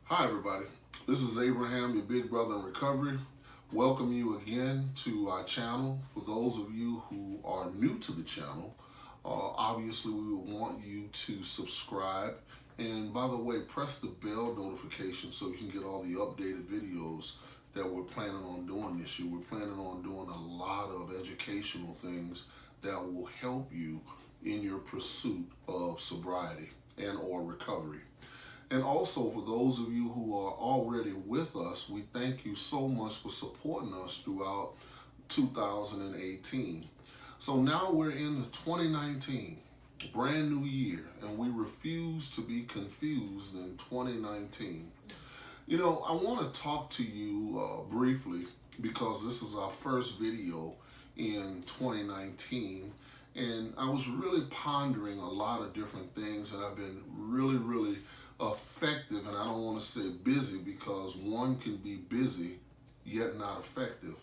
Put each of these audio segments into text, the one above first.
Hi everybody, this is Abraham, your big brother in recovery. Welcome you again to our channel. For those of you who are new to the channel, obviously we would want you to subscribe. And by the way, press the bell notification so you can get all the updated videos that we're planning on doing this year. We're planning on doing a lot of educational things that will help you in your pursuit of sobriety and or recovery. And also, for those of you who are already with us, we thank you so much for supporting us throughout 2018. So now we're in the 2019, brand new year, and we refuse to be confused in 2019. You know, I want to talk to you briefly because this is our first video in 2019. And I was really pondering a lot of different things, and I've been really effective, and I don't want to say busy because one can be busy yet not effective.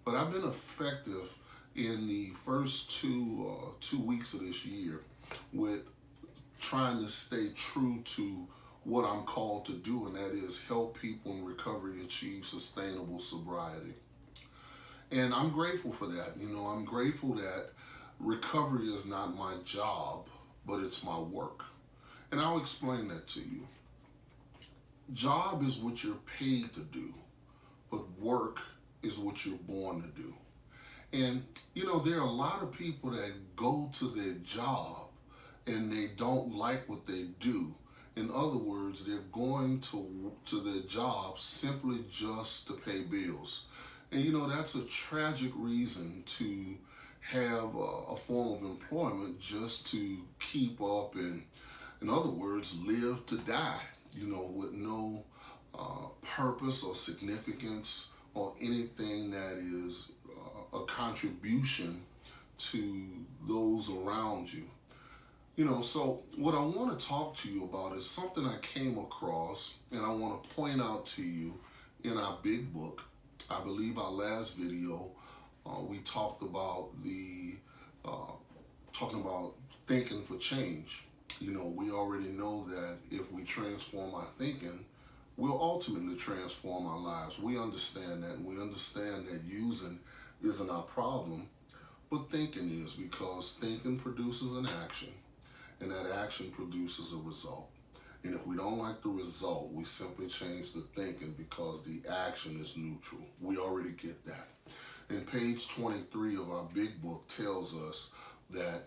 But I've been effective in the first two weeks of this year with trying to stay true to what I'm called to do, and that is help people in recovery achieve sustainable sobriety. And I'm grateful for that. You know, I'm grateful that recovery is not my job, but it's my work. And I'll explain that to you. Job is what you're paid to do, but work is what you're born to do. And, you know, there are a lot of people that go to their job and they don't like what they do. In other words, they're going to their job simply just to pay bills. And, you know, that's a tragic reason to have a form of employment just to keep up and, in other words, live to die, you know, with no purpose or significance or anything that is a contribution to those around you. You know, so what I want to talk to you about is something I came across, and I want to point out to you in our big book. I believe our last video, we talked about talking about thinking for change. You know, we already know that if we transform our thinking, we'll ultimately transform our lives. We understand that, and we understand that using isn't our problem, but thinking is, because thinking produces an action, and that action produces a result. And if we don't like the result, we simply change the thinking because the action is neutral. We already get that. And page 23 of our big book tells us that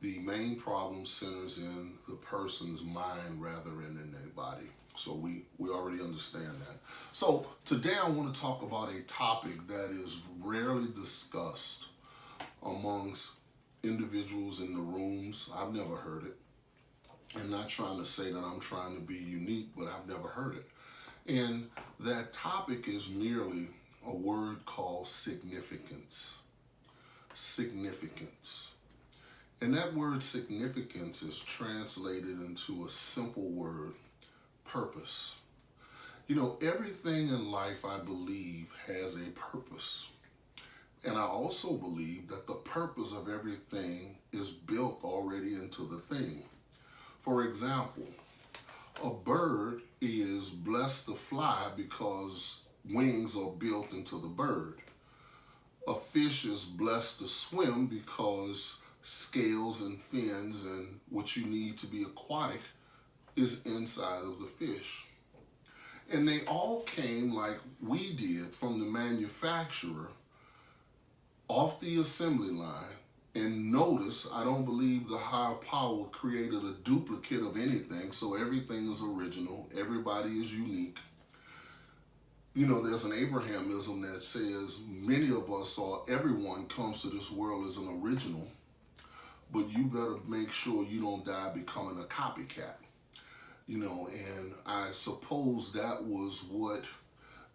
the main problem centers in the person's mind rather than in their body. So we already understand that. So today I want to talk about a topic that is rarely discussed amongst individuals in the rooms. I've never heard it. I'm not trying to say that I'm trying to be unique, but I've never heard it. And that topic is merely a word called significance. Significance. And that word significance is translated into a simple word, purpose. You know, everything in life, I believe, has a purpose. And I also believe that the purpose of everything is built already into the thing. For example, a bird is blessed to fly because wings are built into the bird. A fish is blessed to swim because scales and fins and what you need to be aquatic is inside of the fish. And they all came, like we did, from the manufacturer off the assembly line. And notice, I don't believe the higher power created a duplicate of anything, so everything is original, everybody is unique. You know, there's an Abrahamism that says many of us, or everyone, comes to this world as an original, but you better make sure you don't die becoming a copycat. You know, and I suppose that was what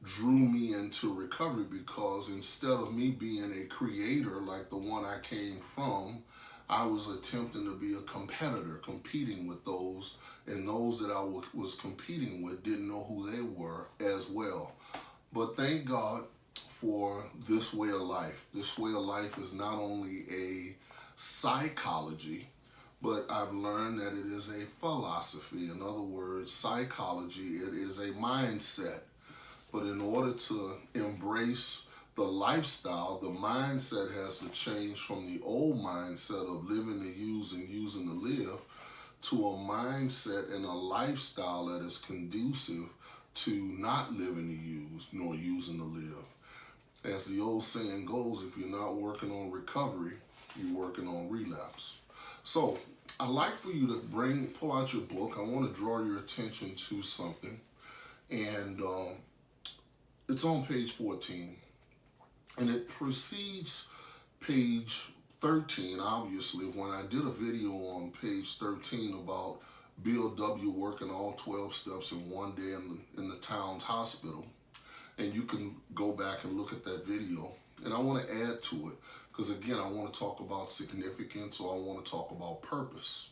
drew me into recovery, because instead of me being a creator like the one I came from, I was attempting to be a competitor, competing with those, and those that I was competing with didn't know who they were as well. But thank God for this way of life. This way of life is not only a psychology, but I've learned that it is a philosophy. In other words, psychology, it is a mindset. But in order to embrace the lifestyle, the mindset has to change from the old mindset of living to use and using to live to a mindset and a lifestyle that is conducive to not living to use nor using to live. As the old saying goes, if you're not working on recovery, you're working on relapse. So I'd like for you to pull out your book. I want to draw your attention to something. And it's on page 14. And it precedes page 13, obviously, when I did a video on page 13 about Bill W. working all 12 steps in one day in the town's hospital. And you can go back and look at that video. And I want to add to it, because again, I want to talk about significance, or I want to talk about purpose.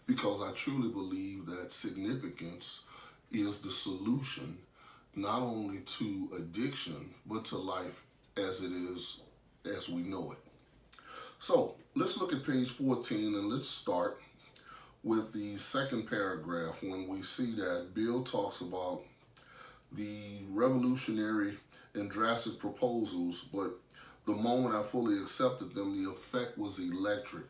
Because I truly believe that significance is the solution, not only to addiction, but to life as it is, as we know it. So let's look at page 14, and let's start with the second paragraph when we see that Bill talks about the revolutionary and drastic proposals, but the moment I fully accepted them, the effect was electric.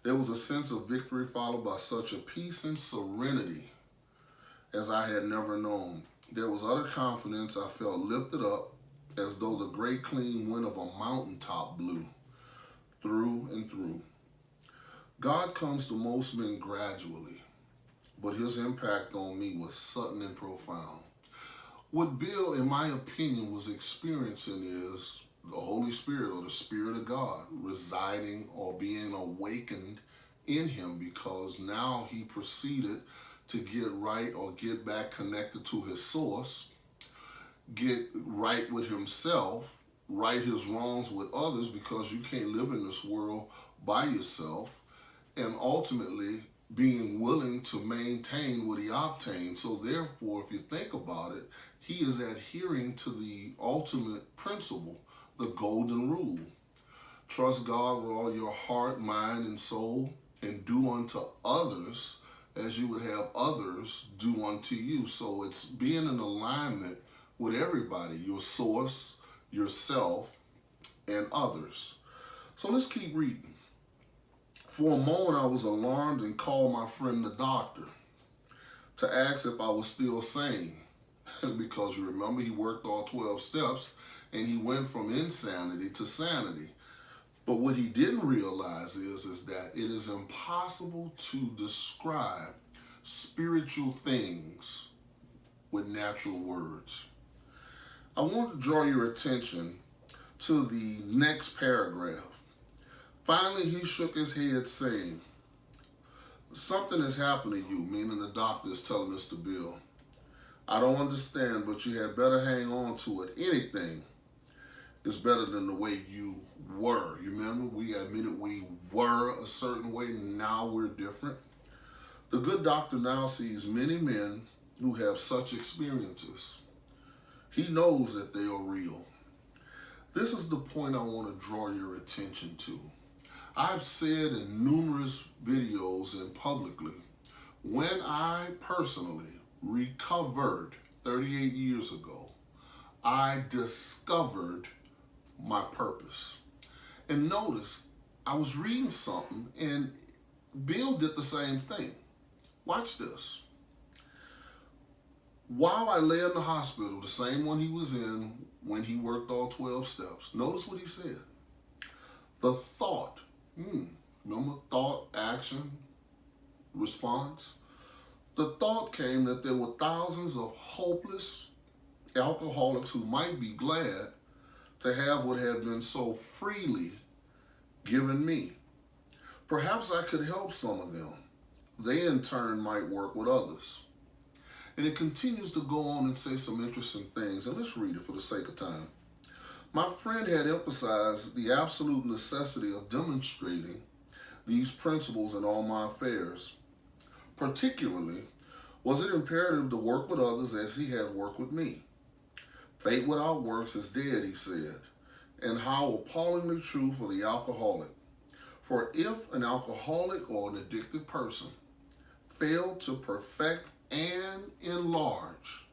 There was a sense of victory followed by such a peace and serenity as I had never known. There was utter confidence. I felt lifted up as though the great clean wind of a mountaintop blew through and through. God comes to most men gradually, but his impact on me was sudden and profound. What Bill, in my opinion, was experiencing is the Holy Spirit, or the Spirit of God, residing or being awakened in him, because now he proceeded to get right or get back connected to his source, get right with himself, right his wrongs with others, because you can't live in this world by yourself, and ultimately being willing to maintain what he obtained. So therefore, if you think about it, he is adhering to the ultimate principle, the golden rule. Trust God with all your heart, mind, and soul, and do unto others as you would have others do unto you. So it's being in alignment with everybody, your source, yourself, and others. So let's keep reading. For a moment, I was alarmed and called my friend the doctor to ask if I was still sane. Because you remember, he worked all 12 steps and he went from insanity to sanity. But what he didn't realize is that it is impossible to describe spiritual things with natural words. I want to draw your attention to the next paragraph. Finally, he shook his head, saying, "Something has happened to you," meaning the doctor is telling Mr. Bill. "I don't understand, but you had better hang on to it. Anything is better than the way you were." You remember, we admitted we were a certain way, now we're different. The good doctor now sees many men who have such experiences. He knows that they are real. This is the point I want to draw your attention to. I've said in numerous videos and publicly, when I personally recovered 38 years ago, I discovered my purpose. And notice, I was reading something and Bill did the same thing. Watch this. While I lay in the hospital, the same one he was in when he worked all 12 steps, notice what he said. The thought, remember thought, action, response? The thought came that there were thousands of hopeless alcoholics who might be glad to have what had been so freely given me. Perhaps I could help some of them. They in turn might work with others. And it continues to go on and say some interesting things. And let's read it for the sake of time. My friend had emphasized the absolute necessity of demonstrating these principles in all my affairs. Particularly, was it imperative to work with others as he had worked with me? Faith without works is dead, he said, and how appallingly true for the alcoholic. For if an alcoholic or an addicted person failed to perfect and enlarge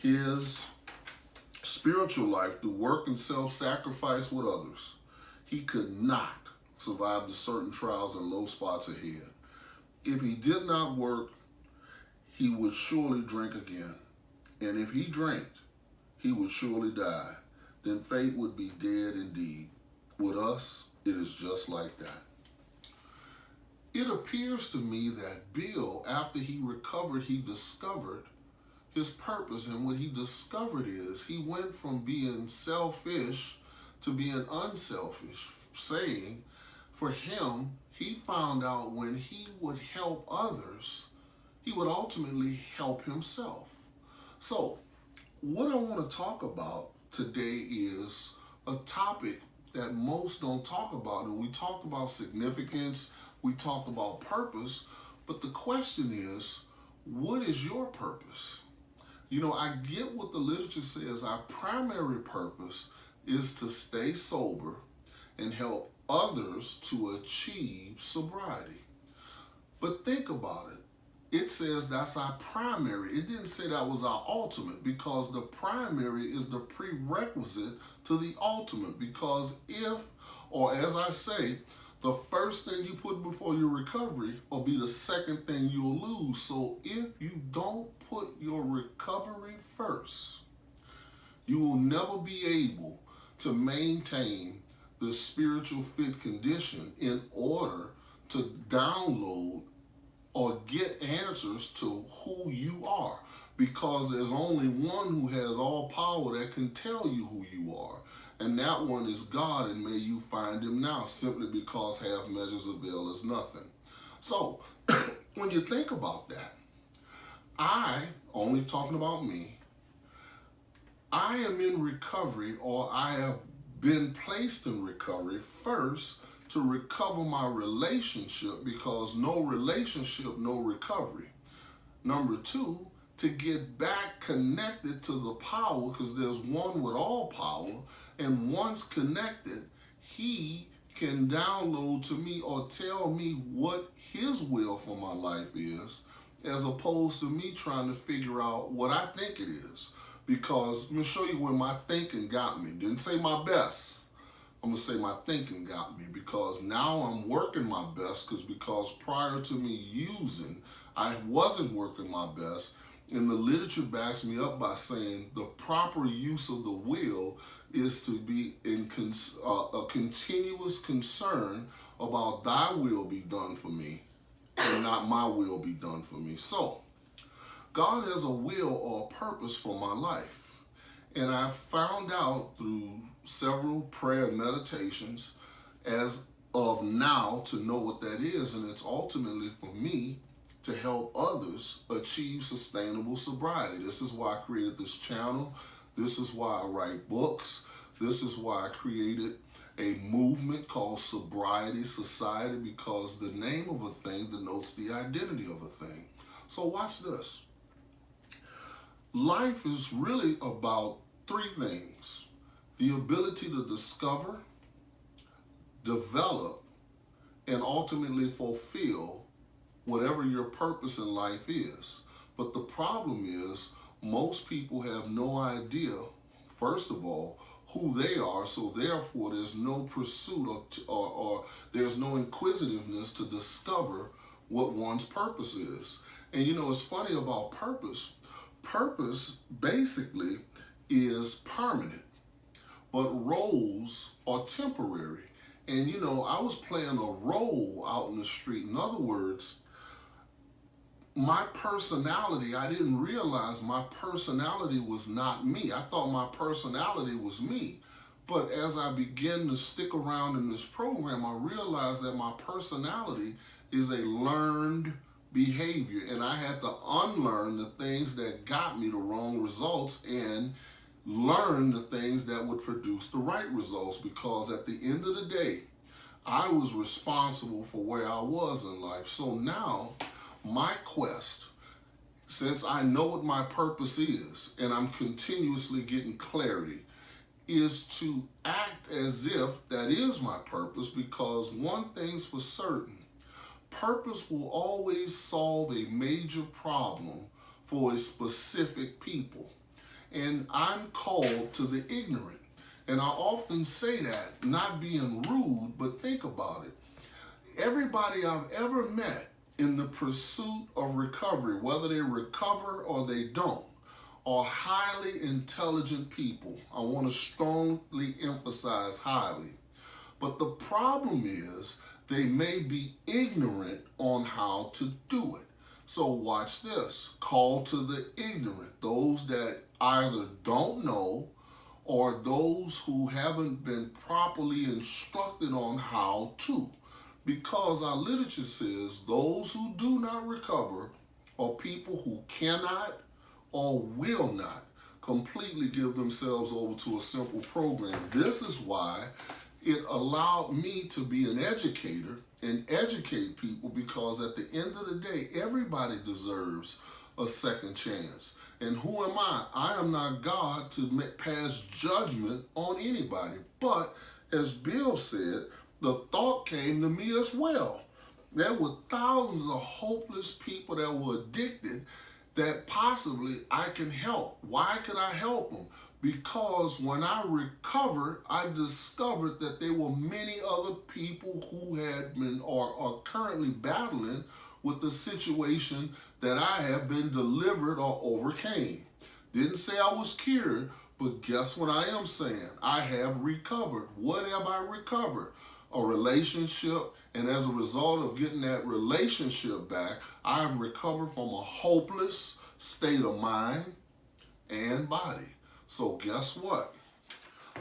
his spiritual life through work and self-sacrifice with others, he could not survive the certain trials and low spots ahead. If he did not work, he would surely drink again. And if he drank, he would surely die. Then fate would be dead indeed. With us, it is just like that. It appears to me that Bill, after he recovered, he discovered his purpose. And what he discovered is he went from being selfish to being unselfish, saying for him, he found out when he would help others, he would ultimately help himself. So what I want to talk about today is a topic that most don't talk about. And we talk about significance, we talk about purpose, but the question is, what is your purpose? You know, I get what the literature says. Our primary purpose is to stay sober and help others to achieve sobriety. But think about it. It says that's our primary. It didn't say that was our ultimate, because the primary is the prerequisite to the ultimate. Because if, or as I say, the first thing you put before your recovery will be the second thing you'll lose. So if you don't put your recovery first, you will never be able to maintain the spiritual fit condition in order to download or get answers to who you are, because there's only one who has all power that can tell you who you are, and that one is God, and may you find him now, simply because half measures avail as nothing. So when you think about that, I, only talking about me, I am in recovery, or I have been placed in recovery first to recover my relationship, because no relationship, no recovery. Number two, to get back connected to the power, because there's one with all power, and once connected, he can download to me or tell me what his will for my life is, as opposed to me trying to figure out what I think it is. Because let me show you where my thinking got me. Didn't say my best. I'm going to say my thinking got me, because now I'm working my best, because prior to me using, I wasn't working my best. And the literature backs me up by saying the proper use of the will is to be in a continuous concern about thy will be done for me and not my will be done for me. So God has a will or a purpose for my life. And I found out through several prayer meditations as of now to know what that is. And it's ultimately for me to help others achieve sustainable sobriety. This is why I created this channel. This is why I write books. This is why I created a movement called Sobriety Society, because the name of a thing denotes the identity of a thing. So watch this. Life is really about three things: the ability to discover, develop, and ultimately fulfill whatever your purpose in life is. But the problem is, most people have no idea, first of all, who they are, so therefore there's no pursuit or there's no inquisitiveness to discover what one's purpose is. And you know, it's funny about purpose. Purpose basically is permanent, but roles are temporary. And you know, I was playing a role out in the street. In other words, my personality, I didn't realize my personality was not me. I thought my personality was me. But as I began to stick around in this program, I realized that my personality is a learned behavior, and I had to unlearn the things that got me the wrong results and learn the things that would produce the right results, because at the end of the day, I was responsible for where I was in life. So now, my quest, since I know what my purpose is, and I'm continuously getting clarity, is to act as if that is my purpose, because one thing's for certain: purpose will always solve a major problem for a specific people. And I'm called to the ignorant. And I often say that, not being rude, but think about it. Everybody I've ever met in the pursuit of recovery, whether they recover or they don't, are highly intelligent people. I want to strongly emphasize highly. But the problem is they may be ignorant on how to do it. So watch this. Call to the ignorant, those that either don't know or those who haven't been properly instructed on how to. Because our literature says those who do not recover are people who cannot or will not completely give themselves over to a simple program. This is why it allowed me to be an educator and educate people, because at the end of the day, everybody deserves a second chance. And who am I? I am not God to pass judgment on anybody. But as Bill said, the thought came to me as well. There were thousands of hopeless people that were addicted that possibly I can help. Why could I help them? Because when I recovered, I discovered that there were many other people who had been or are currently battling with the situation that I have been delivered or overcame. Didn't say I was cured, but guess what I am saying? I have recovered. What have I recovered? A relationship, and as a result of getting that relationship back, I have recovered from a hopeless state of mind and body. So guess what?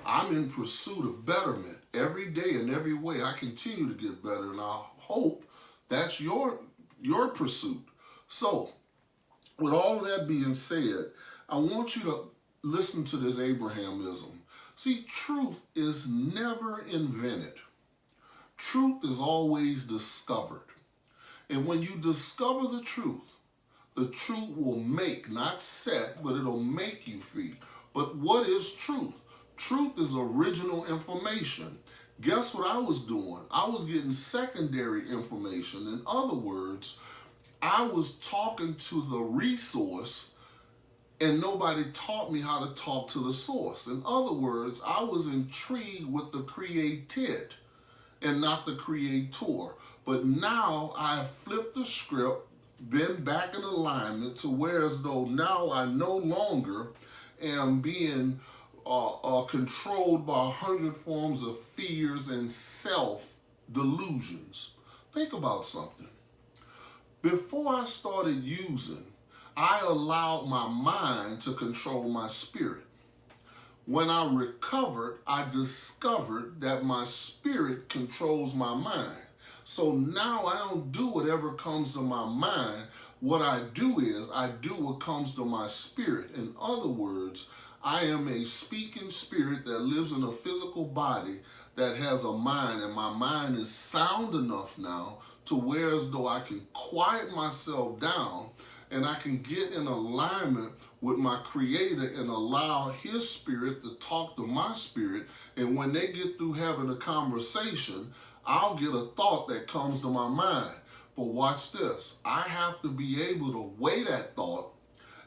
I'm in pursuit of betterment every day and every way. I continue to get better, and I hope that's your pursuit. So, with all that being said, I want you to listen to this Abrahamism. See, truth is never invented. Truth is always discovered. And when you discover the truth will make, not set, but it'll make you free. But what is truth? Truth is original information. Guess what I was doing? I was getting secondary information. In other words, I was talking to the resource, and nobody taught me how to talk to the source. In other words, I was intrigued with the created and not the creator. But now I have flipped the script, been back in alignment to where as though now I no longer am being controlled by 100 forms of fears and self-delusions. Think about something. Before I started using, I allowed my mind to control my spirit. When I recovered, I discovered that my spirit controls my mind. So now I don't do whatever comes to my mind. What I do is I do what comes to my spirit. In other words, I am a speaking spirit that lives in a physical body that has a mind, and my mind is sound enough now to where as though I can quiet myself down and I can get in alignment with my Creator and allow His Spirit to talk to my spirit. And when they get through having a conversation, I'll get a thought that comes to my mind. But watch this. I have to be able to weigh that thought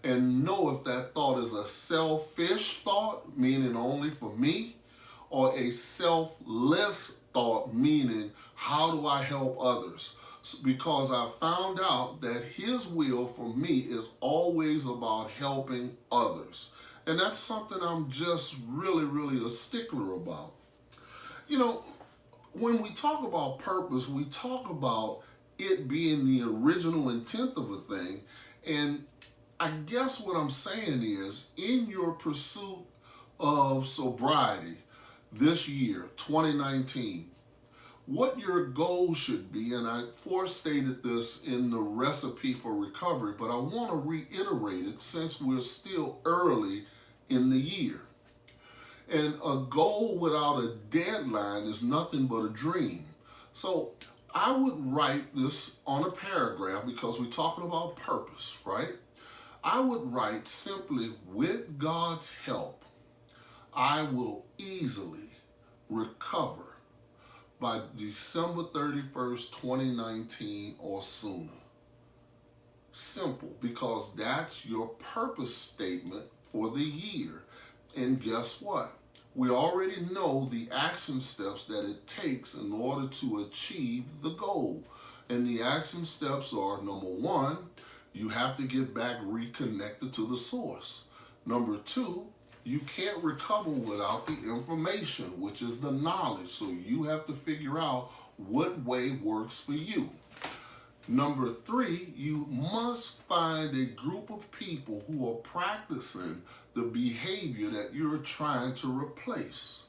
and know if that thought is a selfish thought, meaning only for me, or a selfless thought, meaning how do I help others? Because I found out that His will for me is always about helping others. And that's something I'm just really a stickler about. You know, when we talk about purpose, we talk about it being the original intent of a thing. And I guess what I'm saying is, in your pursuit of sobriety this year, 2019, what your goal should be, and I forestated this in the recipe for recovery, but I want to reiterate it since we're still early in the year. And a goal without a deadline is nothing but a dream. So I would write this on a paragraph, because we're talking about purpose, right? I would write simply, with God's help, I will easily recover by December 31st, 2019 or sooner. Simple, because that's your purpose statement for the year. And guess what? We already know the action steps that it takes in order to achieve the goal. And the action steps are, number one, you have to get back reconnected to the source. Number two, you can't recover without the information, which is the knowledge. So you have to figure out what way works for you. Number three, you must find a group of people who are practicing the behavior that you're trying to replace.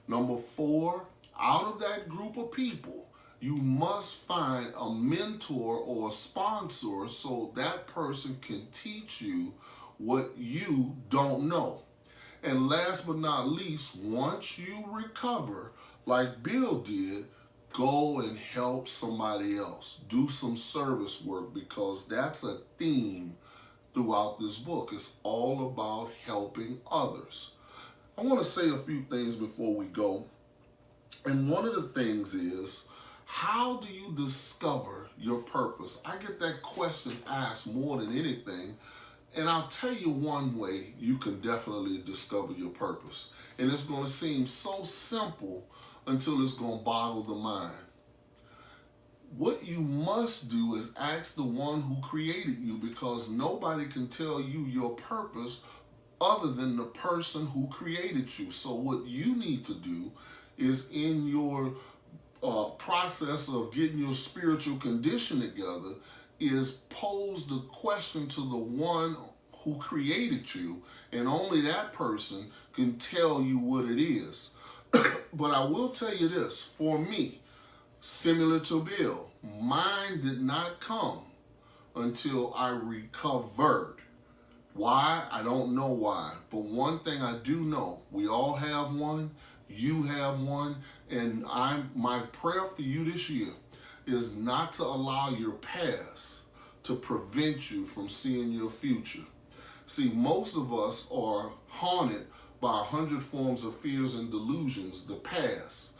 Number four, out of that group of people, you must find a mentor or a sponsor so that person can teach you what you don't know. And last but not least, once you recover, like Bill did, go and help somebody else. Do some service work, because that's a theme throughout this book. It's all about helping others. I want to say a few things before we go. And one of the things is, how do you discover your purpose? I get that question asked more than anything. And I'll tell you one way you can definitely discover your purpose. And it's going to seem so simple until it's going to boggle the mind. What you must do is ask the one who created you, because nobody can tell you your purpose other than the person who created you. So what you need to do is, in your process of getting your spiritual condition together, is pose the question to the one who created you, and only that person can tell you what it is. But I will tell you this, for me, similar to Bill, mine did not come until I recovered. Why? I don't know why. But one thing I do know, we all have one, you have one, and my prayer for you this year is not to allow your past to prevent you from seeing your future. See, most of us are haunted by 100 forms of fears and delusions, the past.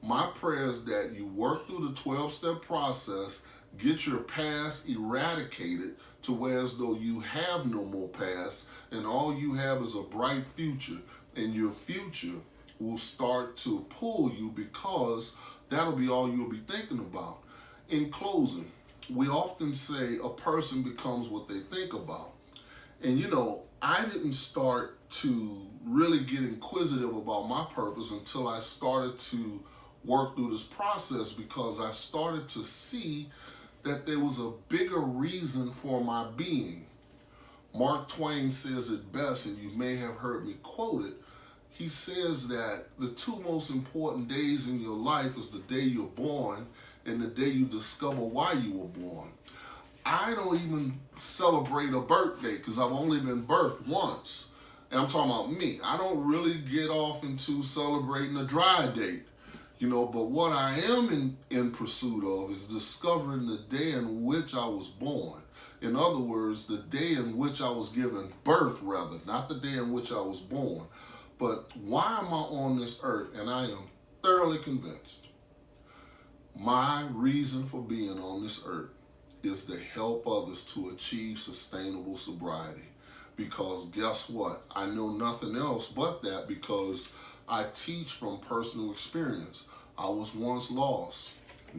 My prayer is that you work through the 12-step process, get your past eradicated to where as though you have no more past, and all you have is a bright future, and your future will start to pull you, because that'll be all you'll be thinking about. In closing, we often say a person becomes what they think about. And you know, I didn't start to really get inquisitive about my purpose until I started to work through this process, because I started to see that there was a bigger reason for my being. Mark Twain says it best, and you may have heard me quote it. He says that the two most important days in your life is the day you're born and the day you discover why you were born. I don't even celebrate a birthday because I've only been birthed once. And I'm talking about me. I don't really get off into celebrating a dry date, you know, but what I am in pursuit of is discovering the day in which I was born. In other words, the day in which I was given birth, rather, not the day in which I was born. But why am I on this earth? And I am thoroughly convinced my reason for being on this earth is to help others to achieve sustainable sobriety. Because guess what? I know nothing else but that, because I teach from personal experience. I was once lost,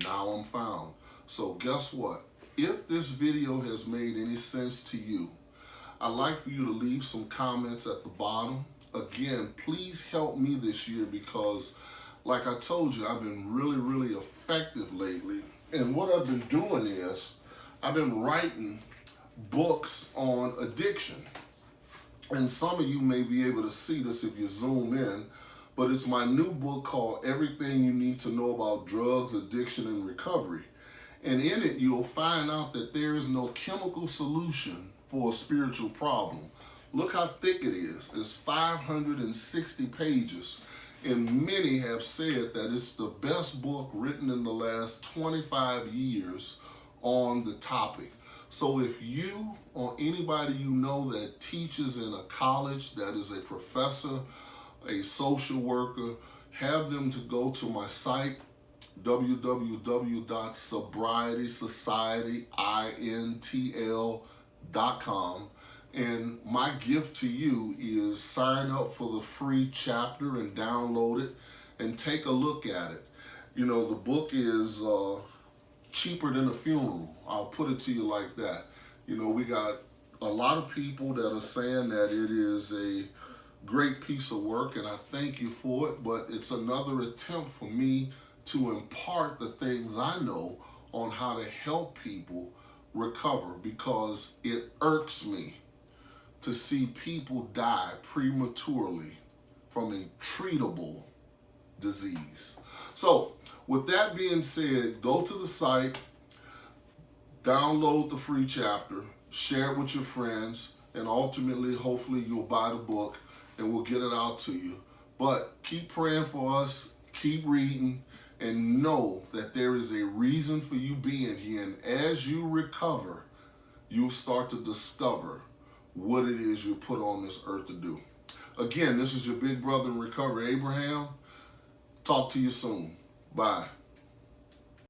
now I'm found. So guess what? If this video has made any sense to you, I'd like for you to leave some comments at the bottom. Again, please help me this year, because like I told you, I've been really effective lately. And what I've been doing is, I've been writing books on addiction. And some of you may be able to see this if you zoom in, but it's my new book called Everything You Need to Know About Drugs, Addiction, and Recovery. And in it, you'll find out that there is no chemical solution for a spiritual problem. Look how thick it is. It's 560 pages. And many have said that it's the best book written in the last 25 years on the topic. So if you or anybody you know that teaches in a college, that is a professor, a social worker, have them to go to my site, www.sobrietysocietyintl.com. And my gift to you is sign up for the free chapter and download it and take a look at it. You know, the book is cheaper than a funeral. I'll put it to you like that. You know, we got a lot of people that are saying that it is a great piece of work, and I thank you for it, but it's another attempt for me to impart the things I know on how to help people recover, because it irks me to see people die prematurely from a treatable disease. So, with that being said, go to the site, download the free chapter, share it with your friends, and ultimately, hopefully, you'll buy the book and we'll get it out to you. But keep praying for us, keep reading, and know that there is a reason for you being here. And as you recover, you'll start to discover what it is you're put on this earth to do. Again, this is your big brother in recovery, Abraham. Talk to you soon. Bye.